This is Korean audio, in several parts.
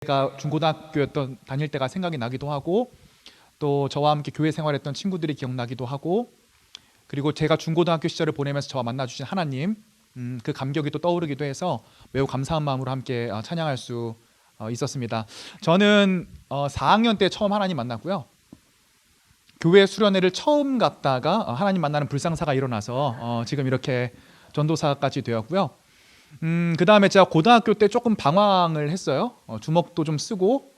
제가 중고등학교였던 다닐 때가 생각이 나기도 하고, 또 저와 함께 교회 생활했던 친구들이 기억나기도 하고, 그리고 제가 중고등학교 시절을 보내면서 저와 만나주신 하나님, 그 감격이 또 떠오르기도 해서 매우 감사한 마음으로 함께 찬양할 수 있었습니다. 저는 4학년 때 처음 하나님 만났고요. 교회 수련회를 처음 갔다가 하나님 만나는 불상사가 일어나서 지금 이렇게 전도사까지 되었고요. 그 다음에 제가 고등학교 때 조금 방황을 했어요. 주먹도 좀 쓰고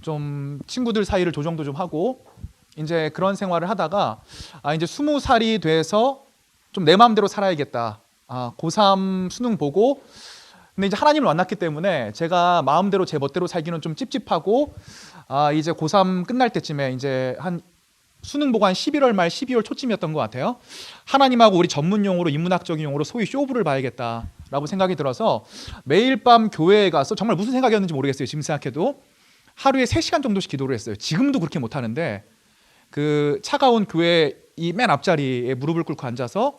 좀 친구들 사이를 조정도 좀 하고, 이제 그런 생활을 하다가 이제 20살이 돼서 좀 내 마음대로 살아야겠다. 고3 수능 보고, 근데 이제 하나님을 만났기 때문에 제가 마음대로 제 멋대로 살기는 좀 찝찝하고, 이제 고3 끝날 때쯤에 이제 한 수능 보고 한 11월 말 12월 초쯤이었던 것 같아요. 하나님하고 우리 전문 용어로 인문학적인 용어로 소위 쇼부를 봐야겠다라고 생각이 들어서 매일 밤 교회에 가서, 정말 무슨 생각이었는지 모르겠어요. 지금 생각해도 하루에 3시간 정도씩 기도를 했어요. 지금도 그렇게 못하는데, 그 차가운 교회 이 맨 앞자리에 무릎을 꿇고 앉아서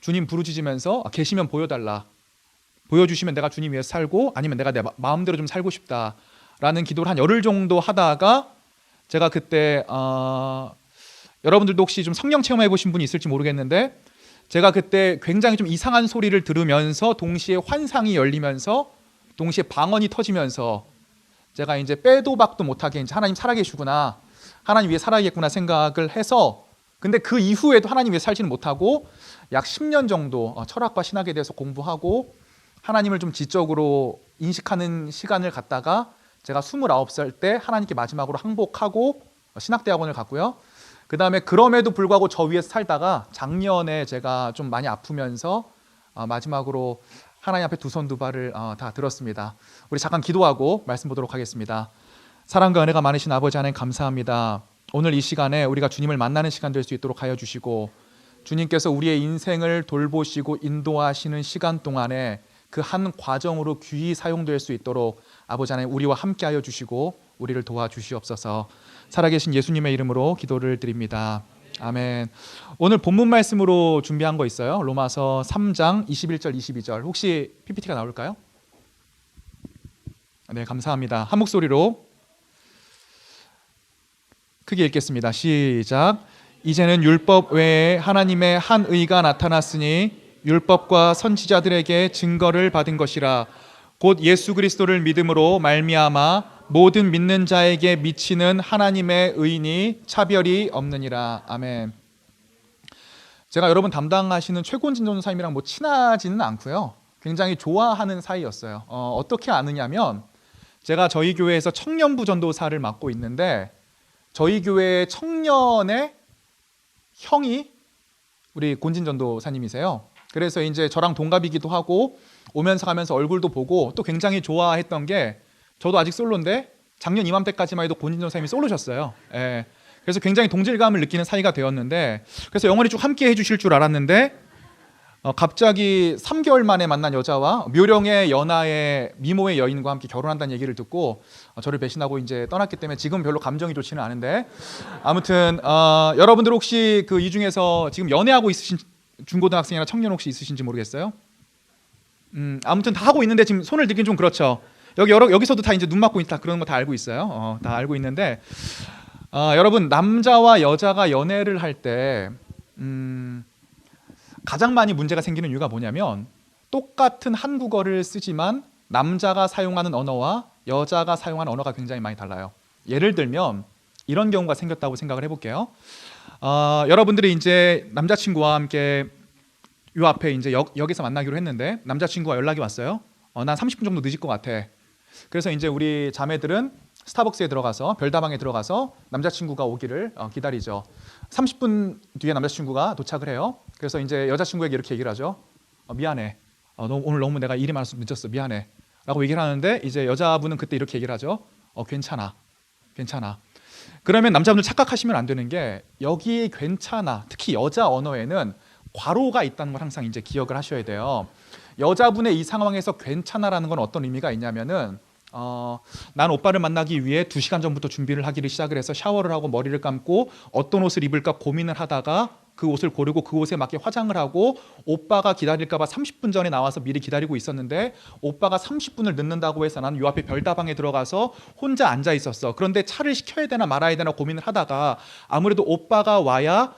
주님 부르짖으면서 계시면 보여달라, 보여주시면 내가 주님 위해서 살고, 아니면 내가 내 마음대로 좀 살고 싶다라는 기도를 한 열흘 정도 하다가, 제가 그때 여러분들도 혹시 좀 성령 체험해 보신 분이 있을지 모르겠는데, 제가 그때 굉장히 좀 이상한 소리를 들으면서 동시에 환상이 열리면서 동시에 방언이 터지면서 제가 이제 빼도 박도 못하게 이제 하나님 살아계시구나, 하나님 위해 살아야겠구나 생각을 해서, 근데 그 이후에도 하나님 위해 살지는 못하고 약 10년 정도 철학과 신학에 대해서 공부하고 하나님을 좀 지적으로 인식하는 시간을 갖다가, 제가 29살 때 하나님께 마지막으로 항복하고 신학대학원을 갔고요. 그 다음에 그럼에도 불구하고 저 위에서 살다가 작년에 제가 좀 많이 아프면서 마지막으로 하나님 앞에 두 손 두 발을 다 들었습니다. 우리 잠깐 기도하고 말씀 보도록 하겠습니다. 사랑과 은혜가 많으신 아버지 하나님, 감사합니다. 오늘 이 시간에 우리가 주님을 만나는 시간 될 수 있도록 하여 주시고, 주님께서 우리의 인생을 돌보시고 인도하시는 시간 동안에 그 한 과정으로 귀히 사용될 수 있도록 아버지 하나님 우리와 함께 하여 주시고 우리를 도와주시옵소서. 살아계신 예수님의 이름으로 기도를 드립니다. 아멘. 오늘 본문 말씀으로 준비한 거 있어요. 로마서 3장 21절 22절. 혹시 PPT가 나올까요? 네, 감사합니다. 한 목소리로 크게 읽겠습니다. 시작. 이제는 율법 외에 하나님의 한 의가 나타났으니 율법과 선지자들에게 증거를 받은 것이라. 곧 예수 그리스도를 믿음으로 말미암아 모든 믿는 자에게 미치는 하나님의 의니 차별이 없느니라. 아멘. 제가 여러분 담당하시는 최곤진 전도사님이랑 뭐 친하지는 않고요. 굉장히 좋아하는 사이였어요. 어떻게 아느냐면, 제가 저희 교회에서 청년부 전도사를 맡고 있는데, 저희 교회 청년의 형이 우리 곤진 전도사님이세요. 그래서 이제 저랑 동갑이기도 하고 오면서 가면서 얼굴도 보고, 또 굉장히 좋아했던 게, 저도 아직 솔로인데 작년 이맘때까지만 해도 곤진 전도사님이 솔로셨어요. 예. 그래서 굉장히 동질감을 느끼는 사이가 되었는데, 그래서 영원히 쭉 함께 해주실 줄 알았는데, 갑자기 3개월 만에 만난 여자와 묘령의 연하의 미모의 여인과 함께 결혼한다는 얘기를 듣고 저를 배신하고 이제 떠났기 때문에 지금 별로 감정이 좋지는 않은데, 아무튼 여러분들 혹시 그 이 중에서 지금 연애하고 있으신 중고등학생이나 청년 혹시 있으신지 모르겠어요. 아무튼 다 하고 있는데 지금 손을 들긴 좀 그렇죠. 여기서도 다 이제 눈 맞고 있다 그런 거 다 알고 있어요. 다 알고 있는데, 여러분, 남자와 여자가 연애를 할 때 가장 많이 문제가 생기는 이유가 뭐냐면, 똑같은 한국어를 쓰지만 남자가 사용하는 언어와 여자가 사용하는 언어가 굉장히 많이 달라요. 예를 들면 이런 경우가 생겼다고 생각을 해볼게요. 여러분들이 이제 남자친구와 함께 요 앞에 이제 역에서 만나기로 했는데, 남자친구가 연락이 왔어요. 난 30분 정도 늦을 것 같아. 그래서 이제 우리 자매들은 스타벅스에 들어가서, 별다방에 들어가서 남자친구가 오기를 기다리죠. 30분 뒤에 남자친구가 도착을 해요. 그래서 이제 여자친구에게 이렇게 얘기를 하죠. 미안해. 오늘 너무 내가 일이 많아서 늦었어. 미안해. 라고 얘기를 하는데, 이제 여자분은 그때 이렇게 얘기를 하죠. 괜찮아. 괜찮아. 그러면 남자분들 착각하시면 안 되는 게, 여기 괜찮아, 특히 여자 언어에는 괄호가 있다는 걸 항상 이제 기억을 하셔야 돼요. 여자분의 이 상황에서 괜찮아라는 건 어떤 의미가 있냐면은, 난 오빠를 만나기 위해 2시간 전부터 준비를 하기를 시작을 해서 샤워를 하고 머리를 감고 어떤 옷을 입을까 고민을 하다가 그 옷을 고르고 그 옷에 맞게 화장을 하고 오빠가 기다릴까 봐 30분 전에 나와서 미리 기다리고 있었는데 오빠가 30분을 늦는다고 해서 나는 요 앞에 별다방에 들어가서 혼자 앉아 있었어. 그런데 차를 시켜야 되나 말아야 되나 고민을 하다가 아무래도 오빠가 와야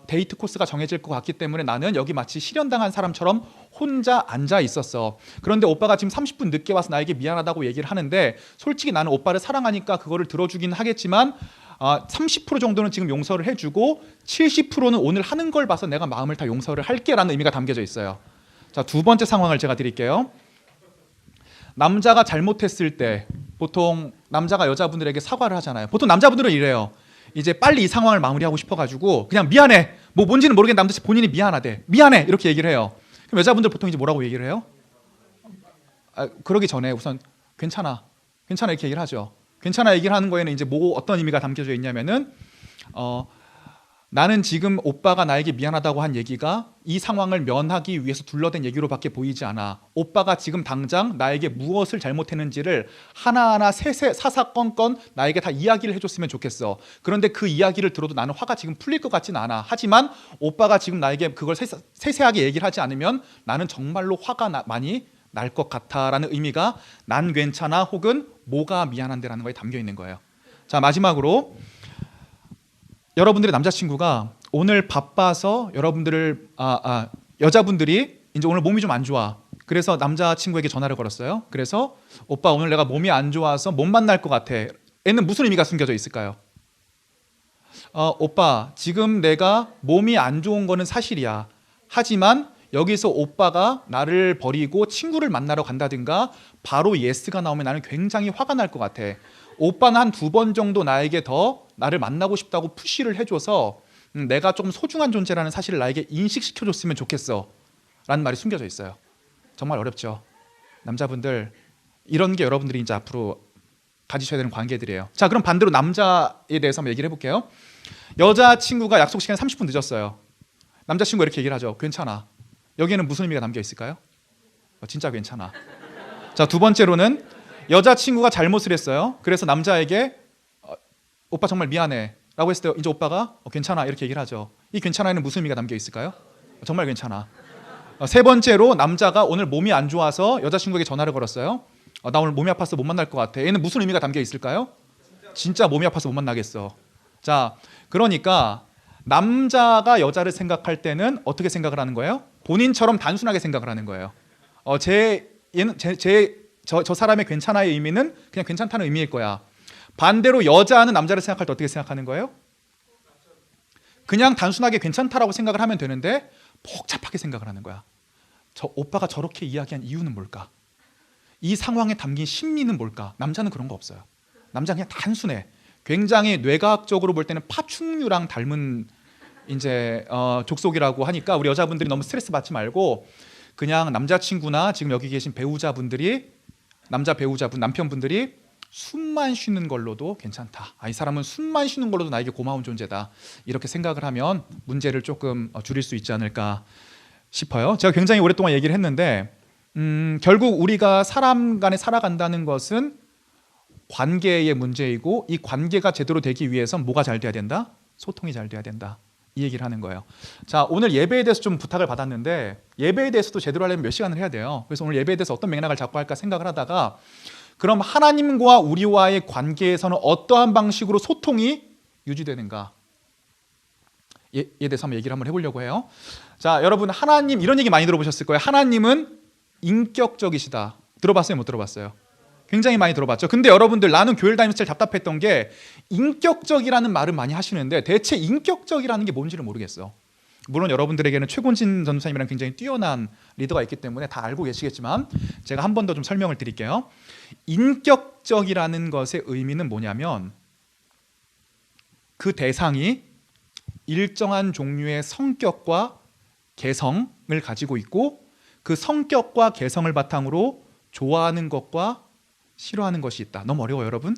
데이트 코스가 정해질 것 같기 때문에 나는 여기 마치 실현당한 사람처럼 혼자 앉아 있었어. 그런데 오빠가 지금 30분 늦게 와서 나에게 미안하다고 얘기를 하는데 솔직히 나는 오빠를 사랑하니까 그거를 들어주긴 하겠지만 30% 정도는 지금 용서를 해주고 70%는 오늘 하는 걸 봐서 내가 마음을 다 용서를 할게라는 의미가 담겨져 있어요. 자, 두 번째 상황을 제가 드릴게요. 남자가 잘못했을 때 보통 남자가 여자분들에게 사과를 하잖아요. 보통 남자분들은 이래요. 이제 빨리 이 상황을 마무리하고 싶어가지고 그냥 미안해. 뭐 뭔지는 모르겠는데 본인이 미안하대. 미안해 이렇게 얘기를 해요. 그럼 여자분들 보통 이제 뭐라고 얘기를 해요? 그러기 전에 우선 괜찮아 이렇게 얘기를 하죠. 괜찮아 얘기를 하는 거에는 이제 어떤 의미가 담겨져 있냐면은 나는 지금 오빠가 나에게 미안하다고 한 얘기가 이 상황을 면하기 위해서 둘러댄 얘기로밖에 보이지 않아. 오빠가 지금 당장 나에게 무엇을 잘못했는지를 하나하나 사사건건 나에게 다 이야기를 해줬으면 좋겠어. 그런데 그 이야기를 들어도 나는 화가 지금 풀릴 것 같진 않아. 하지만 오빠가 지금 나에게 그걸 세세하게 얘기를 하지 않으면 나는 정말로 화가 많이 날 것 같아라는 의미가 난 괜찮아 혹은 뭐가 미안한데라는 거에 담겨 있는 거예요. 자, 마지막으로 여러분들의 남자친구가 오늘 바빠서 여러분들을 여자분들이 이제 오늘 몸이 좀 안 좋아. 그래서 남자친구에게 전화를 걸었어요. 그래서 오빠 오늘 내가 몸이 안 좋아서 못 만날 것 같아. 얘는 무슨 의미가 숨겨져 있을까요? 오빠 지금 내가 몸이 안 좋은 거는 사실이야. 하지만 여기서 오빠가 나를 버리고 친구를 만나러 간다든가 바로 예스가 나오면 나는 굉장히 화가 날 것 같아. 오빠는 한 2번 정도 나에게 더 나를 만나고 싶다고 푸시를 해줘서 내가 조금 소중한 존재라는 사실을 나에게 인식시켜줬으면 좋겠어 라는 말이 숨겨져 있어요. 정말 어렵죠. 남자분들 이런 게 여러분들이 이제 앞으로 가지셔야 되는 관계들이에요. 자, 그럼 반대로 남자에 대해서 한번 얘기를 해볼게요. 여자친구가 약속 시간에 30분 늦었어요. 남자친구가 이렇게 얘기를 하죠. 괜찮아. 여기에는 무슨 의미가 담겨 있을까요? 진짜 괜찮아. 자, 두 번째로는 여자친구가 잘못을 했어요. 그래서 남자에게 오빠 정말 미안해 라고 했을 때 이제 오빠가 괜찮아 이렇게 얘기를 하죠. 이 괜찮아에는 무슨 의미가 담겨 있을까요? 정말 괜찮아. 세 번째로 남자가 오늘 몸이 안 좋아서 여자친구에게 전화를 걸었어요. 나 오늘 몸이 아파서 못 만날 것 같아. 얘는 무슨 의미가 담겨 있을까요? 진짜 몸이 아파서 못 만나겠어. 자, 그러니까 남자가 여자를 생각할 때는 어떻게 생각을 하는 거예요? 본인처럼 단순하게 생각을 하는 거예요. 저 사람의 괜찮아의 의미는 그냥 괜찮다는 의미일 거야. 반대로 여자는 남자를 생각할 때 어떻게 생각하는 거예요? 그냥 단순하게 괜찮다라고 생각을 하면 되는데 복잡하게 생각을 하는 거야. 저 오빠가 저렇게 이야기한 이유는 뭘까? 이 상황에 담긴 심리는 뭘까? 남자는 그런 거 없어요. 남자는 그냥 단순해. 굉장히 뇌과학적으로 볼 때는 파충류랑 닮은 이제 족속이라고 하니까 우리 여자분들이 너무 스트레스 받지 말고 그냥 남자친구나 지금 여기 계신 배우자분들이 남편분들이 숨만 쉬는 걸로도 괜찮다. 이 사람은 숨만 쉬는 걸로도 나에게 고마운 존재다. 이렇게 생각을 하면 문제를 조금 줄일 수 있지 않을까 싶어요. 제가 굉장히 오랫동안 얘기를 했는데 결국 우리가 사람 간에 살아간다는 것은 관계의 문제이고 이 관계가 제대로 되기 위해선 뭐가 잘 돼야 된다? 소통이 잘 돼야 된다. 이 얘기를 하는 거예요. 자, 오늘 예배에 대해서 좀 부탁을 받았는데 예배에 대해서도 제대로 하려면 몇 시간을 해야 돼요. 그래서 오늘 예배에 대해서 어떤 맥락을 잡고 할까 생각을 하다가 그럼 하나님과 우리와의 관계에서는 어떠한 방식으로 소통이 유지되는가? 에 대해서 한번 얘기를 한번 해보려고 해요. 자, 여러분 하나님 이런 얘기 많이 들어보셨을 거예요. 하나님은 인격적이시다. 들어봤어요? 못 들어봤어요? 굉장히 많이 들어봤죠. 근데 여러분들 나는 교회를 다니면서 제일 답답했던 게 인격적이라는 말을 많이 하시는데 대체 인격적이라는 게 뭔지를 모르겠어. 물론 여러분들에게는 최곤진 전도사님이랑 굉장히 뛰어난 리더가 있기 때문에 다 알고 계시겠지만 제가 한 번 더 좀 설명을 드릴게요. 인격적이라는 것의 의미는 뭐냐면 그 대상이 일정한 종류의 성격과 개성을 가지고 있고 그 성격과 개성을 바탕으로 좋아하는 것과 싫어하는 것이 있다. 너무 어려워요, 여러분?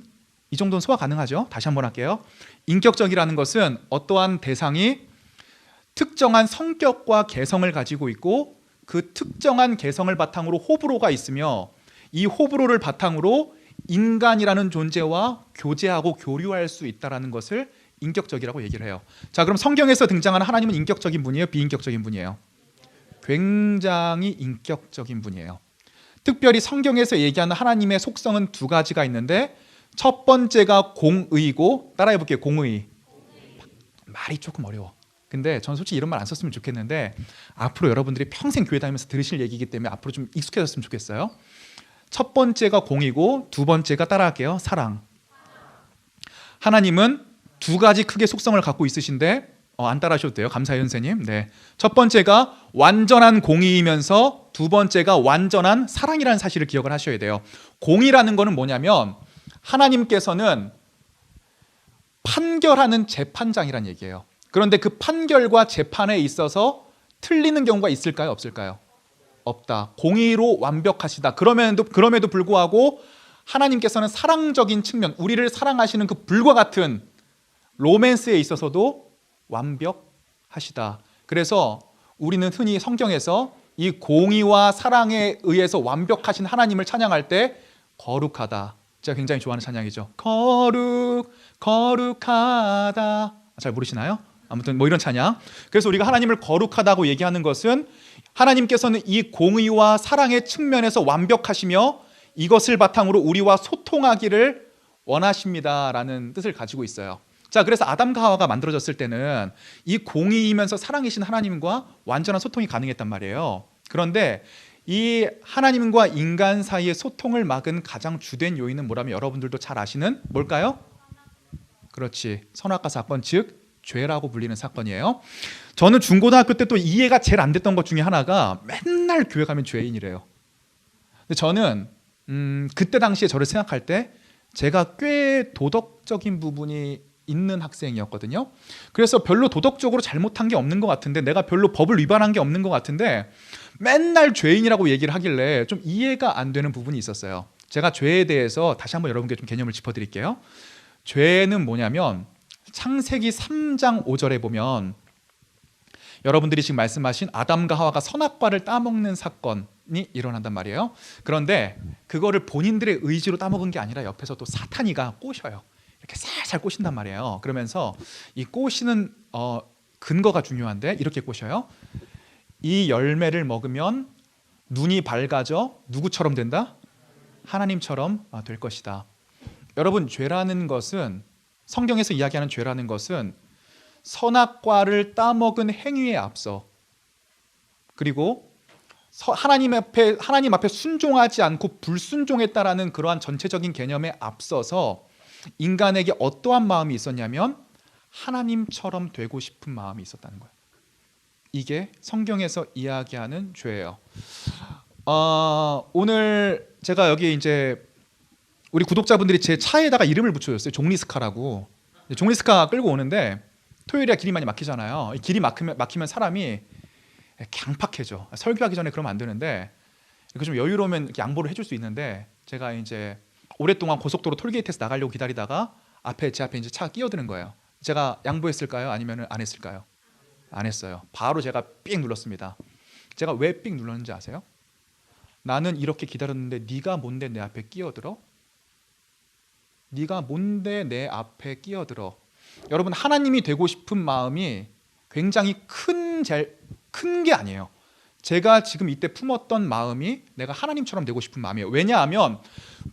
이 정도는 소화 가능하죠? 다시 한번 할게요. 인격적이라는 것은 어떠한 대상이 특정한 성격과 개성을 가지고 있고 그 특정한 개성을 바탕으로 호불호가 있으며 이 호불호를 바탕으로 인간이라는 존재와 교제하고 교류할 수 있다는 것을 인격적이라고 얘기를 해요. 자, 그럼 성경에서 등장하는 하나님은 인격적인 분이에요? 비인격적인 분이에요? 굉장히 인격적인 분이에요. 특별히 성경에서 얘기하는 하나님의 속성은 두 가지가 있는데 첫 번째가 공의고, 따라해 볼게요. 공의. 말이 조금 어려워. 근데 저는 솔직히 이런 말 안 썼으면 좋겠는데 앞으로 여러분들이 평생 교회 다니면서 들으실 얘기이기 때문에 앞으로 좀 익숙해졌으면 좋겠어요. 첫 번째가 공이고 두 번째가, 따라할게요, 사랑. 하나님은 두 가지 크게 속성을 갖고 있으신데 안 따라하셔도 돼요. 감사해요, 선생님. 네. 첫 번째가 완전한 공의이면서 두 번째가 완전한 사랑이라는 사실을 기억을 하셔야 돼요. 공의라는 거는 뭐냐면 하나님께서는 판결하는 재판장이란 얘기예요. 그런데 그 판결과 재판에 있어서 틀리는 경우가 있을까요? 없을까요? 없다. 공의로 완벽하시다. 그럼에도 불구하고 하나님께서는 사랑적인 측면, 우리를 사랑하시는 그 불과 같은 로맨스에 있어서도 완벽하시다. 그래서 우리는 흔히 성경에서 이 공의와 사랑에 의해서 완벽하신 하나님을 찬양할 때 거룩하다. 제가 굉장히 좋아하는 찬양이죠. 거룩하다. 잘 모르시나요? 아무튼 뭐 이런 찬양. 그래서 우리가 하나님을 거룩하다고 얘기하는 것은 하나님께서는 이 공의와 사랑의 측면에서 완벽하시며 이것을 바탕으로 우리와 소통하기를 원하십니다라는 뜻을 가지고 있어요. 자, 그래서 아담과 하와가 만들어졌을 때는 이 공의이면서 사랑이신 하나님과 완전한 소통이 가능했단 말이에요. 그런데 이 하나님과 인간 사이의 소통을 막은 가장 주된 요인은 뭐라면 여러분들도 잘 아시는 뭘까요? 그렇지, 선악과 사건, 즉 죄라고 불리는 사건이에요. 저는 중고등학교 때 또 이해가 제일 안 됐던 것 중에 하나가 맨날 교회 가면 죄인이래요. 근데 저는 그때 당시에 저를 생각할 때 제가 꽤 도덕적인 부분이 있는 학생이었거든요. 그래서 별로 도덕적으로 잘못한 게 없는 것 같은데, 내가 별로 법을 위반한 게 없는 것 같은데 맨날 죄인이라고 얘기를 하길래 좀 이해가 안 되는 부분이 있었어요. 제가 죄에 대해서 다시 한번 여러분께 좀 개념을 짚어드릴게요. 죄는 뭐냐면 창세기 3장 5절에 보면 여러분들이 지금 말씀하신 아담과 하와가 선악과를 따먹는 사건이 일어난단 말이에요. 그런데 그거를 본인들의 의지로 따먹은 게 아니라 옆에서 또 사탄이가 꼬셔요. 이렇게 살살 꼬신단 말이에요. 그러면서 이 꼬시는 근거가 중요한데 이렇게 꼬셔요. 이 열매를 먹으면 눈이 밝아져 누구처럼 된다? 하나님처럼 될 것이다. 여러분, 죄라는 것은, 성경에서 이야기하는 죄라는 것은 선악과를 따먹은 행위에 앞서, 그리고 하나님 앞에 순종하지 않고 불순종했다라는 그러한 전체적인 개념에 앞서서 인간에게 어떠한 마음이 있었냐면 하나님처럼 되고 싶은 마음이 있었다는 거예요. 이게 성경에서 이야기하는 죄예요. 오늘 제가 여기 이제 우리 구독자분들이 제 차에다가 이름을 붙여줬어요. 종리스카라고. 종리스카 끌고 오는데 토요일에 길이 많이 막히잖아요. 길이 막히면 사람이 갱팍해져. 설교하기 전에 그러면 안 되는데 이렇게 좀 여유로우면 이렇게 양보를 해줄 수 있는데, 제가 이제 오랫동안 고속도로 톨게이트에서 나가려고 기다리다가 제 앞에 이제 차가 끼어드는 거예요. 제가 양보했을까요? 아니면 안 했을까요? 안 했어요. 바로 제가 삑 눌렀습니다. 제가 왜 삑 눌렀는지 아세요? 나는 이렇게 기다렸는데 네가 뭔데 내 앞에 끼어들어? 네가 뭔데 내 앞에 끼어들어? 여러분, 하나님이 되고 싶은 마음이 굉장히 큰 게 아니에요. 제가 지금 이때 품었던 마음이 내가 하나님처럼 되고 싶은 마음이에요. 왜냐하면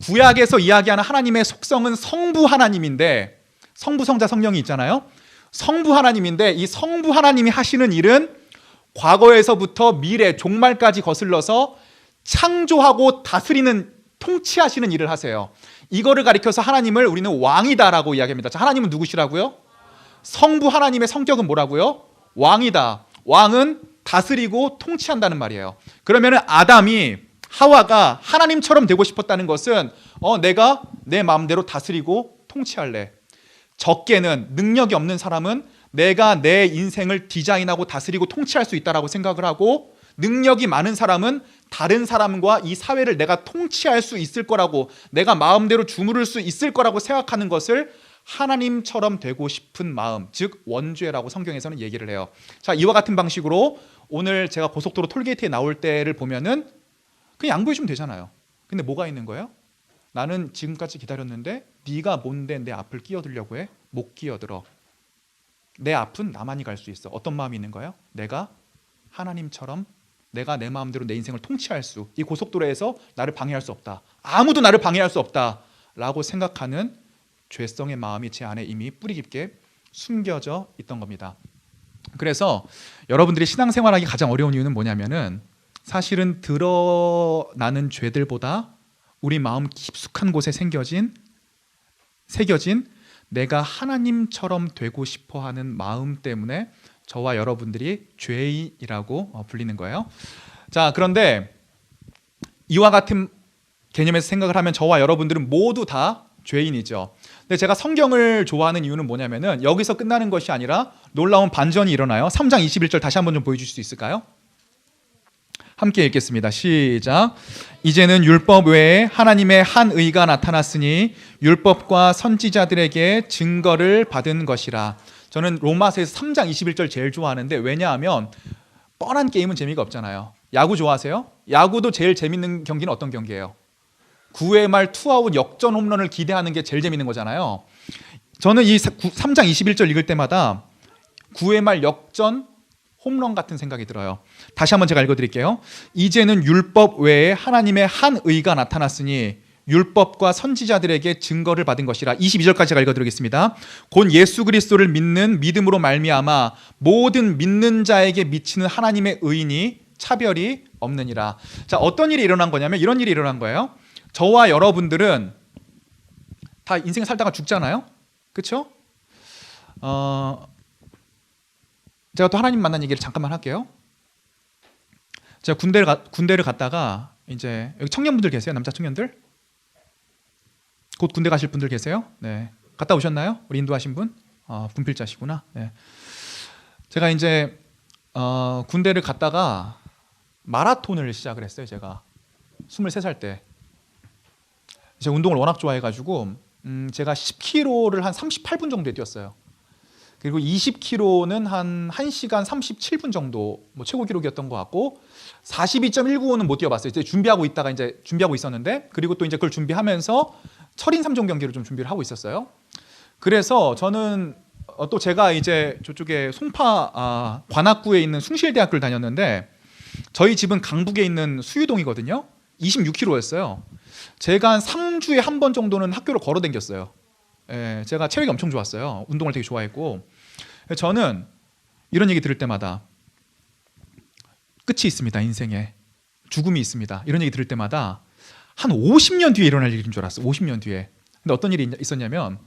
구약에서 이야기하는 하나님의 속성은 성부 하나님인데, 성부, 성자, 성령이 있잖아요. 성부 하나님인데 이 성부 하나님이 하시는 일은 과거에서부터 미래 종말까지 거슬러서 창조하고 다스리는, 통치하시는 일을 하세요. 이거를 가리켜서 하나님을 우리는 왕이다라고 이야기합니다. 자, 하나님은 누구시라고요? 성부 하나님의 성격은 뭐라고요? 왕이다. 왕은 다스리고 통치한다는 말이에요. 그러면 하와가 하나님처럼 되고 싶었다는 것은 내가 내 마음대로 다스리고 통치할래. 적게는, 능력이 없는 사람은 내가 내 인생을 디자인하고 다스리고 통치할 수 있다라고 생각을 하고, 능력이 많은 사람은 다른 사람과 이 사회를 내가 통치할 수 있을 거라고, 내가 마음대로 주무를 수 있을 거라고 생각하는 것을 하나님처럼 되고 싶은 마음, 즉 원죄라고 성경에서는 얘기를 해요. 자, 이와 같은 방식으로 오늘 제가 고속도로 톨게이트에 나올 때를 보면은 그냥 양보해 주면 되잖아요. 근데 뭐가 있는 거예요? 나는 지금까지 기다렸는데 네가 뭔데 내 앞을 끼어들려고 해? 못 끼어들어. 내 앞은 나만이 갈 수 있어. 어떤 마음이 있는 거예요? 내가 하나님처럼 내가 내 마음대로 내 인생을 통치할 수, 이 고속도로에서 나를 방해할 수 없다. 아무도 나를 방해할 수 없다 라고 생각하는 죄성의 마음이 제 안에 이미 뿌리 깊게 숨겨져 있던 겁니다. 그래서 여러분들이 신앙생활하기 가장 어려운 이유는 뭐냐면은 사실은 드러나는 죄들보다 우리 마음 깊숙한 곳에 새겨진 내가 하나님처럼 되고 싶어하는 마음 때문에 저와 여러분들이 죄인이라고 불리는 거예요. 자, 그런데 이와 같은 개념에서 생각을 하면 저와 여러분들은 모두 다 죄인이죠. 근데 제가 성경을 좋아하는 이유는 뭐냐면은 여기서 끝나는 것이 아니라 놀라운 반전이 일어나요. 3장 21절 다시 한번 좀 보여주실 수 있을까요? 함께 읽겠습니다. 시작. 이제는 율법 외에 하나님의 한 의가 나타났으니 율법과 선지자들에게 증거를 받은 것이라. 저는 로마서에서 3장 21절 제일 좋아하는데, 왜냐하면 뻔한 게임은 재미가 없잖아요. 야구 좋아하세요? 야구도 제일 재밌는 경기는 어떤 경기예요? 9회 말 투아웃 역전 홈런을 기대하는 게 제일 재밌는 거잖아요. 저는 이 3장 21절 읽을 때마다 9회 말 역전 홈런 같은 생각이 들어요. 다시 한번 제가 읽어드릴게요. 이제는 율법 외에 하나님의 한 의가 나타났으니 율법과 선지자들에게 증거를 받은 것이라. 22절까지 제가 읽어드리겠습니다. 곧 예수 그리스도를 믿는 믿음으로 말미암아 모든 믿는 자에게 미치는 하나님의 의인이 차별이 없느니라. 자, 어떤 일이 일어난 거냐면 이런 일이 일어난 거예요. 저와 여러분들은 다 인생 살다가 죽잖아요. 그렇죠? 제가 또 하나님 만난 얘기를 잠깐만 할게요. 제가 군대를 갔다가 이제 여기 청년분들 계세요? 남자 청년들? 곧 군대 가실 분들 계세요? 네. 갔다 오셨나요? 우리 인도하신 분? 분필자시구나. 네. 제가 이제 군대를 갔다가 마라톤을 시작을 했어요. 제가 23살 때. 제가 운동을 워낙 좋아해가지고 제가 10km를 한 38분 정도에 뛰었어요. 그리고 20km는 한 1시간 37분 정도 뭐 최고 기록이었던 것 같고 42.195는 못 뛰어봤어요. 이제 준비하고 있었는데, 그리고 또 이제 그걸 준비하면서 철인 3종 경기를 좀 준비를 하고 있었어요. 그래서 저는 또 제가 이제 저쪽에 송파 관악구에 있는 숭실대학교를 다녔는데 저희 집은 강북에 있는 수유동이거든요. 26km였어요. 제가 한 3주에 한 번 정도는 학교를 걸어 다녔어요. 예, 제가 체력이 엄청 좋았어요. 운동을 되게 좋아했고. 저는 이런 얘기 들을 때마다 끝이 있습니다. 인생에 죽음이 있습니다. 이런 얘기 들을 때마다 한 50년 뒤에 일어날 일인 줄 알았어요. 50년 뒤에. 근데 어떤 일이 있었냐면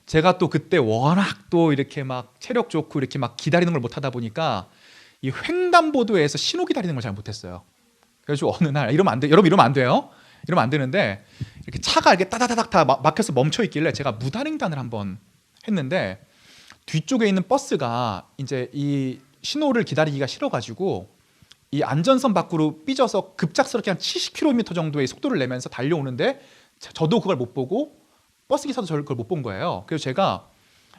제가 또 그때 워낙 또 이렇게 막 체력 좋고 이렇게 막 기다리는 걸 못 하다 보니까 이 횡단보도에서 신호 기다리는 걸 잘 못했어요. 그래서 어느 날 이러면 안 돼. 여러분 이러면 안 돼요. 이러면 안 되는데 이렇게 차가 이렇게 따다다닥 다 막혀서 멈춰 있길래 제가 무단횡단을 한번 했는데 뒤쪽에 있는 버스가 이제 이 신호를 기다리기가 싫어가지고 이 안전선 밖으로 삐져서 급작스럽게 한 70km 정도의 속도를 내면서 달려오는데 저도 그걸 못 보고 버스 기사도 저를 그걸 못 본 거예요. 그래서 제가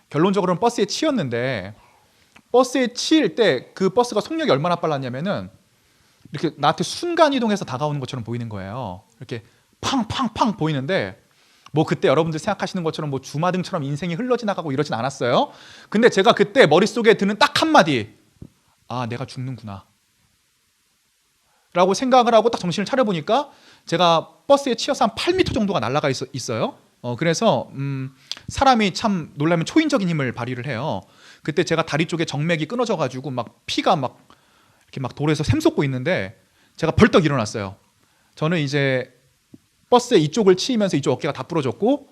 결론적으로는 버스에 치였는데 버스에 치일 때 그 버스가 속력이 얼마나 빨랐냐면은 이렇게 나한테 순간 이동해서 다가오는 것처럼 보이는 거예요. 이렇게 팡팡팡 보이는데 뭐 그때 여러분들 생각하시는 것처럼 뭐 주마등처럼 인생이 흘러 지나가고 이러진 않았어요. 근데 제가 그때 머릿속에 드는 딱 한마디, 내가 죽는구나 라고 생각을 하고 딱 정신을 차려보니까 제가 버스에 치여서 한 8m 정도가 날아가 있어요. 그래서 사람이 참 놀라면 초인적인 힘을 발휘를 해요. 그때 제가 다리 쪽에 정맥이 끊어져가지고 막 피가 막 이렇게 막 돌에서 샘솟고 있는데 제가 벌떡 일어났어요. 저는 이제 버스에 이쪽을 치이면서 이쪽 어깨가 다 부러졌고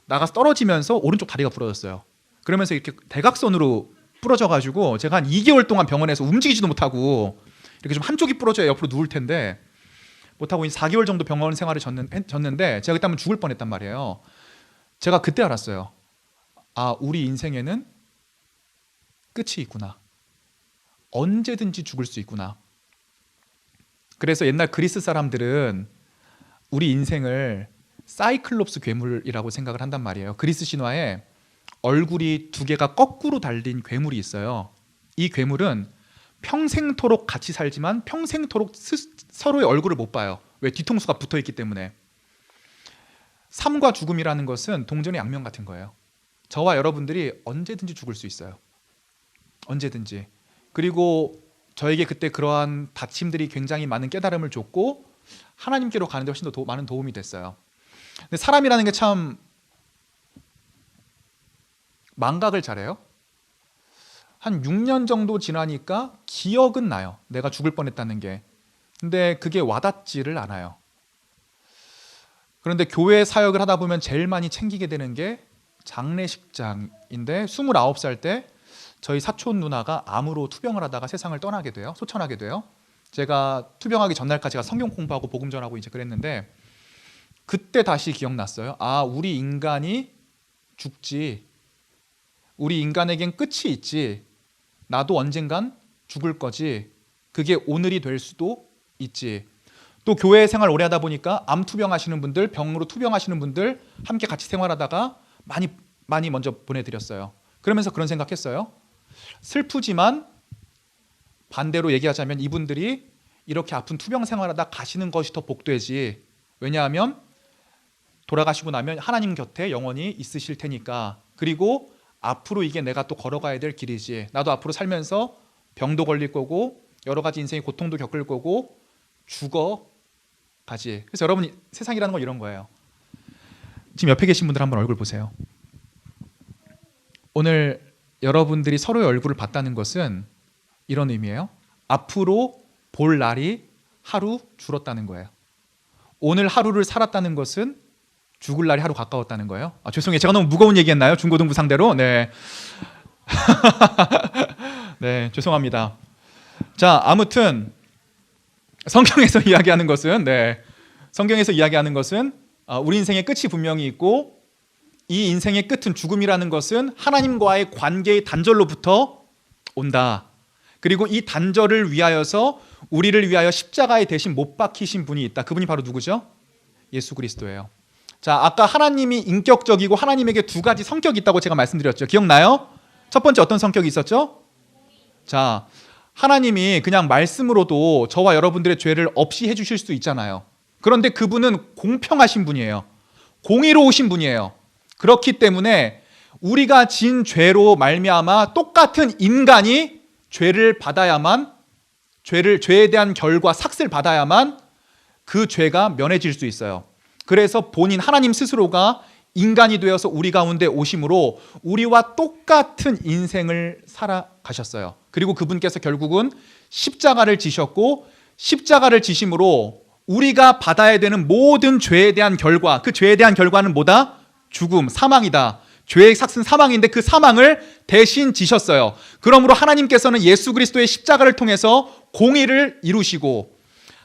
나가서 떨어지면서 오른쪽 다리가 부러졌어요. 그러면서 이렇게 대각선으로 부러져가지고 제가 한 2개월 동안 병원에서 움직이지도 못하고 이렇게 좀 한쪽이 부러져야 옆으로 누울 텐데 못하고 이제 4개월 정도 병원 생활을 졌는데 제가 그때 한번 죽을 뻔했단 말이에요. 제가 그때 알았어요. 우리 인생에는 끝이 있구나. 언제든지 죽을 수 있구나. 그래서 옛날 그리스 사람들은 우리 인생을 사이클롭스 괴물이라고 생각을 한단 말이에요. 그리스 신화에 얼굴이 두 개가 거꾸로 달린 괴물이 있어요. 이 괴물은 평생토록 같이 살지만 평생토록 서로의 얼굴을 못 봐요. 왜? 뒤통수가 붙어있기 때문에. 삶과 죽음이라는 것은 동전의 양면 같은 거예요. 저와 여러분들이 언제든지 죽을 수 있어요. 언제든지. 그리고 저에게 그때 그러한 다침들이 굉장히 많은 깨달음을 줬고 하나님께로 가는 데 훨씬 더 많은 도움이 됐어요. 근데 사람이라는 게 참 망각을 잘해요. 한 6년 정도 지나니까 기억은 나요. 내가 죽을 뻔했다는 게. 근데 그게 와닿지를 않아요. 그런데 교회 사역을 하다 보면 제일 많이 챙기게 되는 게 장례식장인데 29살 때 저희 사촌 누나가 암으로 투병을 하다가 세상을 떠나게 돼요. 소천하게 돼요. 제가 투병하기 전날까지 제가 성경 공부하고 복음 전하고 이제 그랬는데 그때 다시 기억났어요. 아, 우리 인간이 죽지. 우리 인간에겐 끝이 있지. 나도 언젠간 죽을 거지. 그게 오늘이 될 수도 있지. 또 교회 생활 오래 하다 보니까 암 투병하시는 분들, 병으로 투병하시는 분들 함께 같이 생활하다가 많이 먼저 보내드렸어요. 그러면서 그런 생각했어요. 슬프지만 반대로 얘기하자면 이분들이 이렇게 아픈 투병 생활하다 가시는 것이 더 복되지. 왜냐하면 돌아가시고 나면 하나님 곁에 영원히 있으실 테니까. 그리고 앞으로 이게 내가 또 걸어가야 될 길이지. 나도 앞으로 살면서 병도 걸릴 거고 여러 가지 인생의 고통도 겪을 거고 죽어 가지. 그래서 여러분 세상이라는 건 이런 거예요. 지금 옆에 계신 분들 한번 얼굴 보세요. 오늘 여러분들이 서로의 얼굴을 봤다는 것은 이런 의미예요. 앞으로 볼 날이 하루 줄었다는 거예요. 오늘 하루를 살았다는 것은 죽을 날이 하루 가까웠다는 거예요. 아, 죄송해요. 제가 너무 무거운 얘기했나요? 중고등부 상대로? 네. 네, 죄송합니다. 자, 아무튼 성경에서 이야기하는 것은 우리 인생의 끝이 분명히 있고 이 인생의 끝은 죽음이라는 것은 하나님과의 관계의 단절로부터 온다. 그리고 이 단절을 위하여서 우리를 위하여 십자가에 대신 못 박히신 분이 있다. 그분이 바로 누구죠? 예수 그리스도예요. 자, 아까 하나님이 인격적이고 하나님에게 두 가지 성격이 있다고 제가 말씀드렸죠. 기억나요? 첫 번째 어떤 성격이 있었죠? 자, 하나님이 그냥 말씀으로도 저와 여러분들의 죄를 없이 해주실 수 있잖아요. 그런데 그분은 공평하신 분이에요. 공의로우신 분이에요. 그렇기 때문에 우리가 진 죄로 말미암아 똑같은 인간이 죄를 받아야만, 죄에 대한 결과 삭스를 받아야만 그 죄가 면해질 수 있어요. 그래서 본인 하나님 스스로가 인간이 되어서 우리 가운데 오심으로 우리와 똑같은 인생을 살아가셨어요. 그리고 그분께서 결국은 십자가를 지셨고 십자가를 지심으로 우리가 받아야 되는 모든 죄에 대한 결과, 그 죄에 대한 결과는 뭐다? 죽음, 사망이다. 죄의 삭은 사망인데 그 사망을 대신 지셨어요. 그러므로 하나님께서는 예수 그리스도의 십자가를 통해서 공의를 이루시고